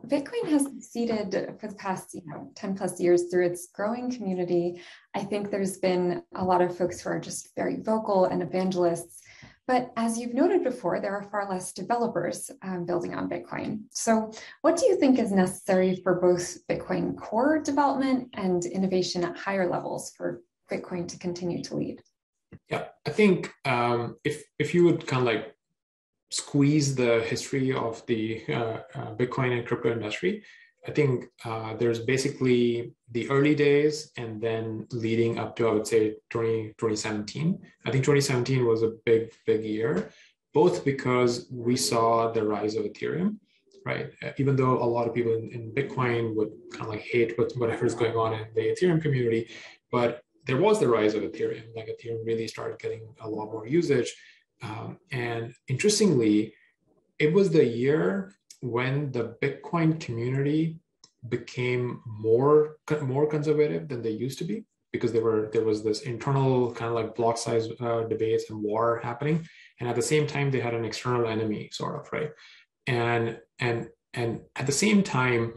Bitcoin has succeeded for the past 10 plus years through its growing community. I think there's been a lot of folks who are just very vocal and evangelists. But as you've noted before, there are far less developers building on Bitcoin. So what do you think is necessary for both Bitcoin core development and innovation at higher levels for Bitcoin to continue to lead? Yeah, I think if you would kind of like squeeze the history of the Bitcoin and crypto industry, I think there's basically the early days and then leading up to, I would say, 2017. I think 2017 was a big year, both because we saw the rise of Ethereum, right? Even though a lot of people in Bitcoin would kind of like hate whatever's going on in the Ethereum community, but there was the rise of Ethereum. Like Ethereum really started getting a lot more usage. And interestingly, it was the year when the Bitcoin community became more conservative than they used to be, because there was this internal kind of like block size debates and war happening, and at the same time they had an external enemy, sort of, right? And at the same time,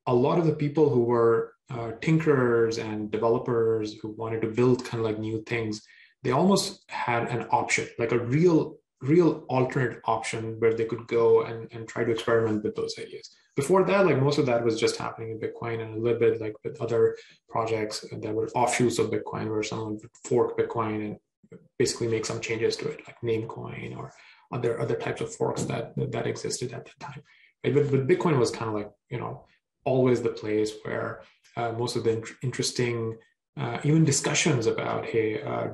a lot of the people who were tinkerers and developers who wanted to build kind of like new things, they almost had an option, like a real alternate option where they could go and try to experiment with those ideas. Before that, like most of that was just happening in Bitcoin, and a little bit like with other projects that were offshoots of Bitcoin, where someone would fork Bitcoin and basically make some changes to it, like Namecoin or other types of forks that existed at that time. Right? But Bitcoin was kind of like, always the place where most of the interesting even discussions about,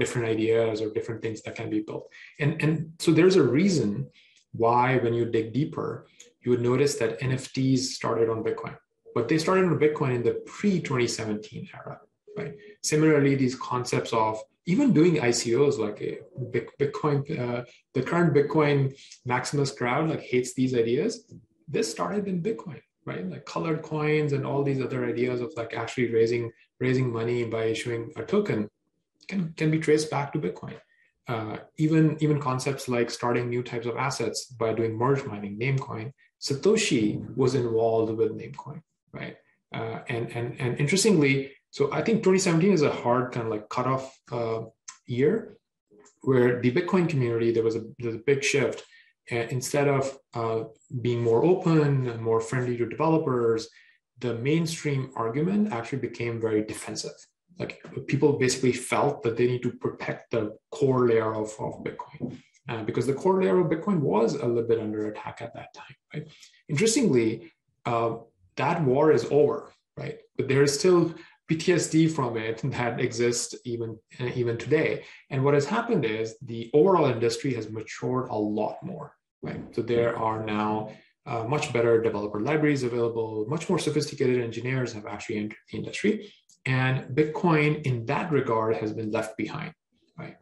different ideas or different things that can be built. And so there's a reason why when you dig deeper, you would notice that NFTs started on Bitcoin, but they started on Bitcoin in the pre-2017 era, right? Similarly, these concepts of even doing ICOs, like Bitcoin, the current Bitcoin Maximus crowd like hates these ideas. This started in Bitcoin, right? Like colored coins and all these other ideas of like actually raising money by issuing a token can be traced back to Bitcoin. Even concepts like starting new types of assets by doing merge mining, Namecoin, Satoshi was involved with Namecoin, right? And interestingly, so I think 2017 is a hard kind of like cutoff year where the Bitcoin community, there's a big shift. And instead of being more open and more friendly to developers, the mainstream argument actually became very defensive. Like people basically felt that they need to protect the core layer of Bitcoin because the core layer of Bitcoin was a little bit under attack at that time, right? Interestingly, that war is over, right? But there is still PTSD from it that exists even today. And what has happened is the overall industry has matured a lot more, right? So there are now much better developer libraries available, much more sophisticated engineers have actually entered the industry. And Bitcoin in that regard has been left behind, right?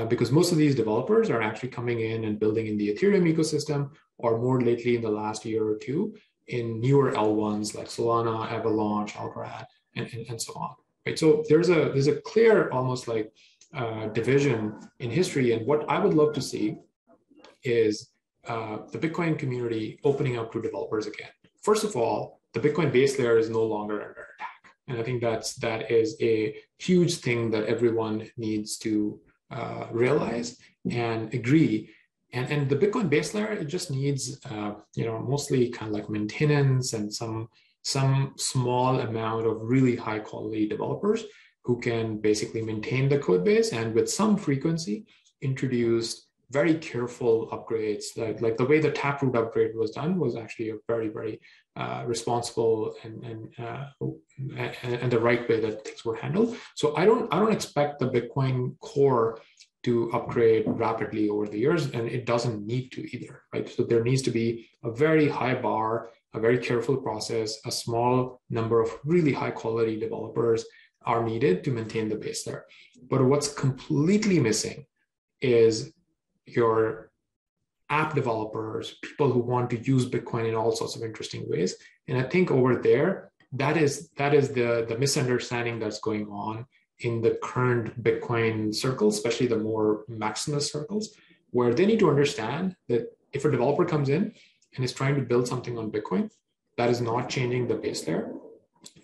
Because most of these developers are actually coming in and building in the Ethereum ecosystem, or more lately in the last year or two, in newer L1s like Solana, Avalanche, Algorand, and so on, right? So there's a clear almost like division in history. And what I would love to see is the Bitcoin community opening up to developers again. First of all, the Bitcoin base layer is no longer under attack. And I think that is a huge thing that everyone needs to realize and agree. And the Bitcoin base layer, it just needs, mostly kind of like maintenance and some small amount of really high quality developers who can basically maintain the code base and with some frequency introduce very careful upgrades. Like the way the Taproot upgrade was done was actually a very, very responsible and the right way that things were handled. So I don't expect the Bitcoin core to upgrade rapidly over the years, and it doesn't need to either, right? So there needs to be a very high bar, a very careful process, a small number of really high quality developers are needed to maintain the base there. But what's completely missing is your app developers, people who want to use Bitcoin in all sorts of interesting ways. And I think over there, that is the misunderstanding that's going on in the current Bitcoin circles, especially the more maximalist circles, where they need to understand that if a developer comes in and is trying to build something on Bitcoin, that is not changing the base layer,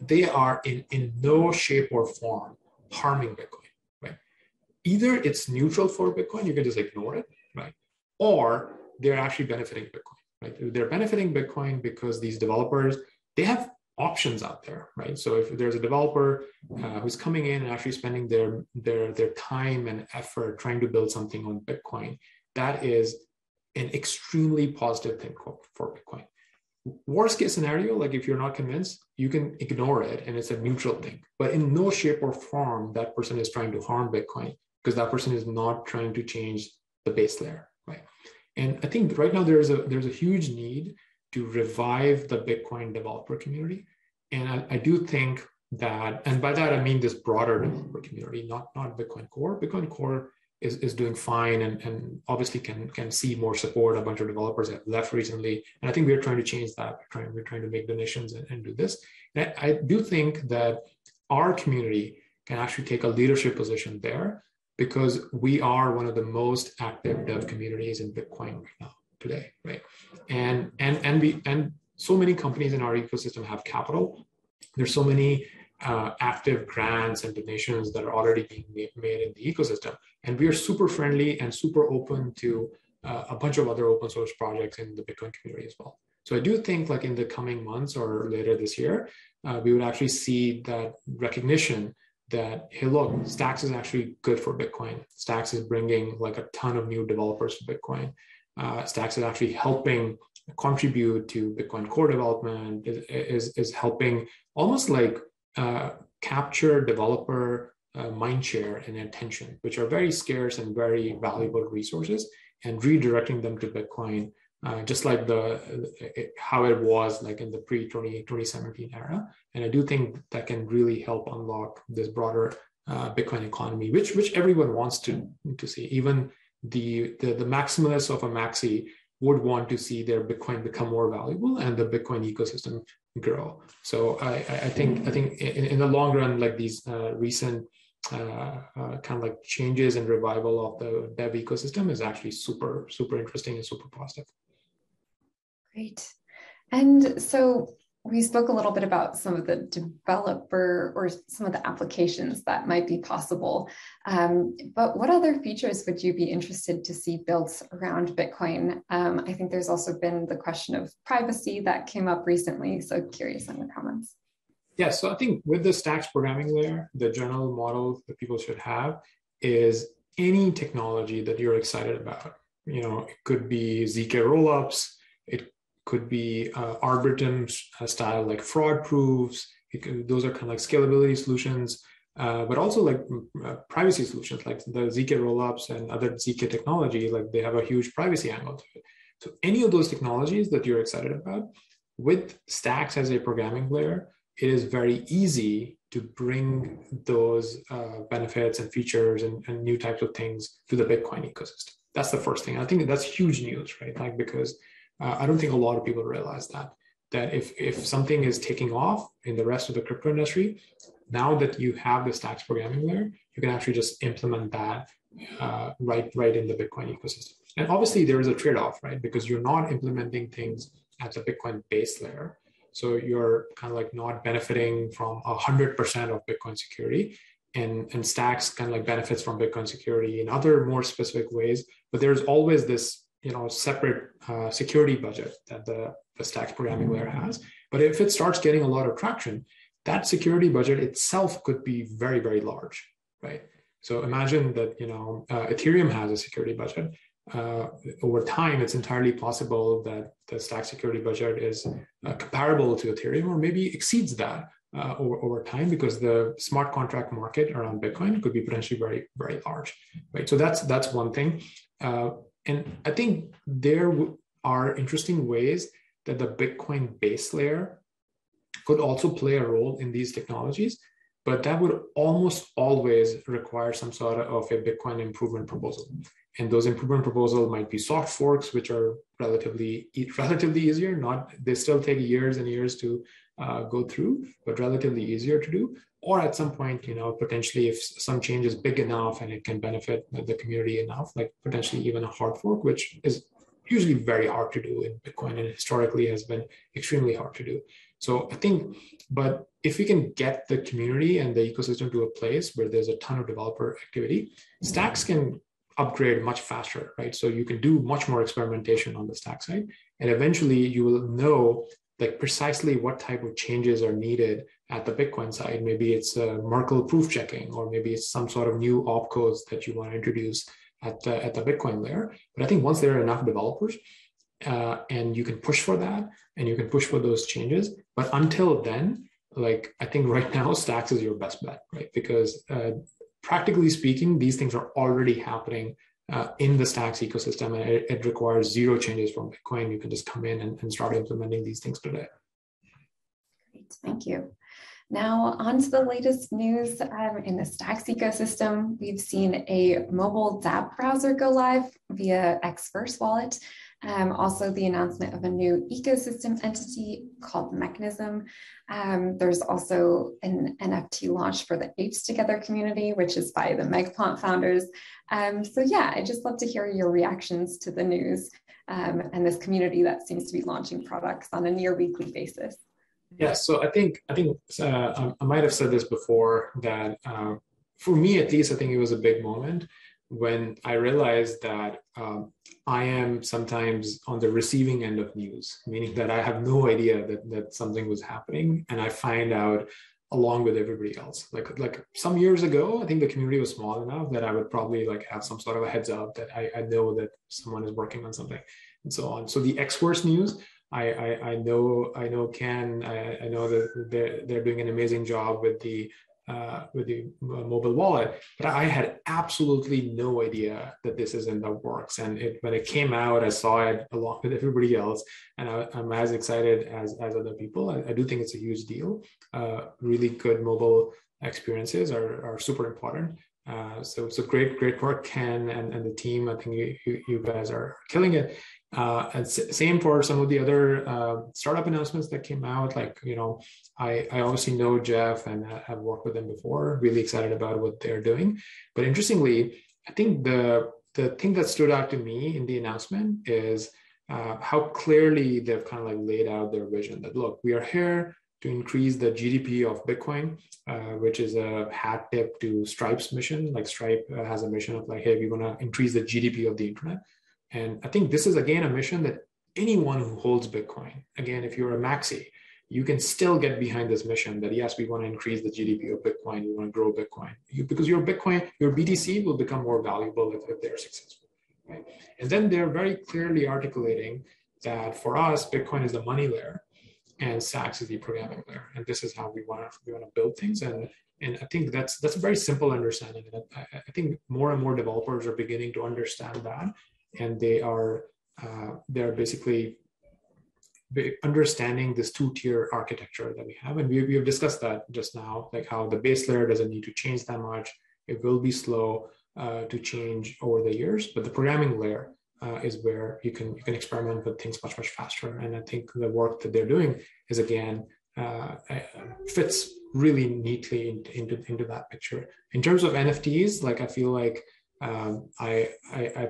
they are in no shape or form harming Bitcoin, right? Either it's neutral for Bitcoin, you can just ignore it, right? Or they're actually benefiting Bitcoin, right? They're benefiting Bitcoin because these developers, they have options out there, right? So if there's a developer who's coming in and actually spending their time and effort trying to build something on Bitcoin, that is an extremely positive thing for Bitcoin. Worst case scenario, like if you're not convinced, you can ignore it and it's a neutral thing. But in no shape or form that person is trying to harm Bitcoin, because that person is not trying to change the base layer, right? And I think right now there's a huge need to revive the Bitcoin developer community. And I do think that, and by that I mean this broader developer community, not Bitcoin Core. Bitcoin Core is doing fine and obviously can see more support. A bunch of developers have left recently. And I think we're trying to change that. We're trying to make donations and do this. And I do think that our community can actually take a leadership position there because we are one of the most active dev communities in Bitcoin right now today, right? And so many companies in our ecosystem have capital. There's so many active grants and donations that are already being made in the ecosystem. And we are super friendly and super open to a bunch of other open source projects in the Bitcoin community as well. So I do think like in the coming months or later this year, we would actually see that recognition that, hey, look, Stacks is actually good for Bitcoin. Stacks is bringing like a ton of new developers to Bitcoin. Stacks is actually helping contribute to Bitcoin core development, is helping almost like capture developer mindshare and attention, which are very scarce and very valuable resources, and redirecting them to Bitcoin, just like how it was like in the pre-2017 era. And I do think that can really help unlock this broader Bitcoin economy, which everyone wants to see. Even the maximalists of a maxi would want to see their Bitcoin become more valuable and the Bitcoin ecosystem grow. So I think in the long run, like these recent kind of like changes and revival of the dev ecosystem is actually super interesting and super positive. Great. And so we spoke a little bit about some of the developer or some of the applications that might be possible. But what other features would you be interested to see built around Bitcoin? I think there's also been the question of privacy that came up recently. So curious on your comments. Yeah, so I think with the Stacks programming layer, the general model that people should have is any technology that you're excited about. You know, it could be ZK rollups, it could be Arbitrum style like fraud proofs. Those are kind of like scalability solutions, but also like privacy solutions like the ZK rollups and other ZK technology, like they have a huge privacy angle to it. So any of those technologies that you're excited about, with Stacks as a programming layer, it is very easy to bring those benefits and features and new types of things to the Bitcoin ecosystem. That's the first thing. I think that's huge news, right? Like, because I don't think a lot of people realize that if something is taking off in the rest of the crypto industry, now that you have the Stacks programming layer, you can actually just implement that right in the Bitcoin ecosystem. And obviously there is a trade-off, right? Because you're not implementing things at the Bitcoin base layer. So you're kind of like not benefiting from 100% of Bitcoin security, and Stacks kind of like benefits from Bitcoin security in other more specific ways. But there's always this separate security budget that the Stacks programming layer has. But if it starts getting a lot of traction, that security budget itself could be very, very large, right? So imagine that Ethereum has a security budget. Over time, it's entirely possible that the Stacks security budget is comparable to Ethereum, or maybe exceeds that over time, because the smart contract market around Bitcoin could be potentially very, very large, right? So that's one thing. And I think there are interesting ways that the Bitcoin base layer could also play a role in these technologies, but that would almost always require some sort of a Bitcoin improvement proposal. And those improvement proposals might be soft forks, which are relatively easier. They still take years and years to go through, but relatively easier to do. Or at some point, potentially if some change is big enough and it can benefit the community enough, like potentially even a hard fork, which is usually very hard to do in Bitcoin, and historically has been extremely hard to do. So I think, but if we can get the community and the ecosystem to a place where there's a ton of developer activity, stacks can upgrade much faster, right? So you can do much more experimentation on the stack side, and eventually you will know like precisely what type of changes are needed at the Bitcoin side. Maybe it's Merkle proof checking, or maybe it's some sort of new opcodes that you want to introduce at the Bitcoin layer. But I think once there are enough developers, and you can push for that, and you can push for those changes. But until then, like I think right now, stacks is your best bet, right? Because practically speaking, these things are already happening in the stacks ecosystem, and it requires zero changes from Bitcoin. You can just come in and start implementing these things today. Great, thank you. Now, on to the latest news in the Stacks ecosystem. We've seen a mobile dApp browser go live via Xverse wallet. Also, the announcement of a new ecosystem entity called Mechanism. There's also an NFT launch for the Apes Together community, which is by the Megplant founders. So yeah, I'd just love to hear your reactions to the news and this community that seems to be launching products on a near weekly basis. Yeah, so I think I might have said this before that for me at least, I think it was a big moment when I realized that I am sometimes on the receiving end of news, meaning that I have no idea that something was happening, and I find out along with everybody else. Like some years ago, I think the community was small enough that I would probably like have some sort of a heads up that I know that someone is working on something and so on. So the Xverse news, I know that they're doing an amazing job with the mobile wallet, but I had absolutely no idea that this is in the works. And when it came out, I saw it along with everybody else, and I'm as excited as other people. I do think it's a huge deal. Really good mobile experiences are super important. So great work, Ken and the team. I think you guys are killing it. And same for some of the other startup announcements that came out. Like, I obviously know Jeff and have worked with them before. Really excited about what they're doing. But interestingly, I think the thing that stood out to me in the announcement is how clearly they've kind of like laid out their vision. That look, we are here to increase the GDP of Bitcoin, which is a hat tip to Stripe's mission. Like Stripe has a mission of like, hey, we want to increase the GDP of the internet. And I think this is, again, a mission that anyone who holds Bitcoin, again, if you're a maxi, you can still get behind this mission that, yes, we want to increase the GDP of Bitcoin. We want to grow Bitcoin. Because your BTC will become more valuable if they're successful. Right? And then they're very clearly articulating that for us, Bitcoin is the money layer and Stacks is the programming layer. And this is how we want to build things. And I think that's a very simple understanding. And I think more and more developers are beginning to understand that. And they're basically understanding this two-tier architecture that we have. And we have discussed that just now, like how the base layer doesn't need to change that much. It will be slow to change over the years, but the programming layer is where you can experiment with things much faster. And I think the work that they're doing is, again, fits really neatly into that picture. In terms of NFTs, like I feel like I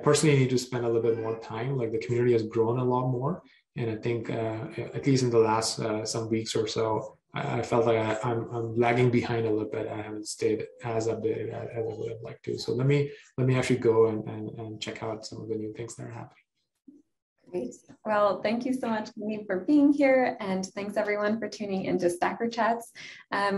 personally need to spend a little bit more time. Like the community has grown a lot more, and I think at least in the last some weeks or so, I felt like I'm lagging behind a little bit. I haven't stayed as updated as I would have liked to. So let me actually go and check out some of the new things that are happening. Great. Well, thank you so much, Muneeb, for being here, and thanks everyone for tuning into Stacker Chats.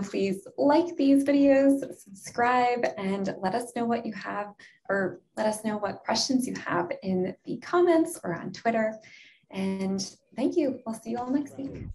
Please like these videos, subscribe, and let us know what you have, or let us know what questions you have in the comments or on Twitter. And thank you. We'll see you all next week.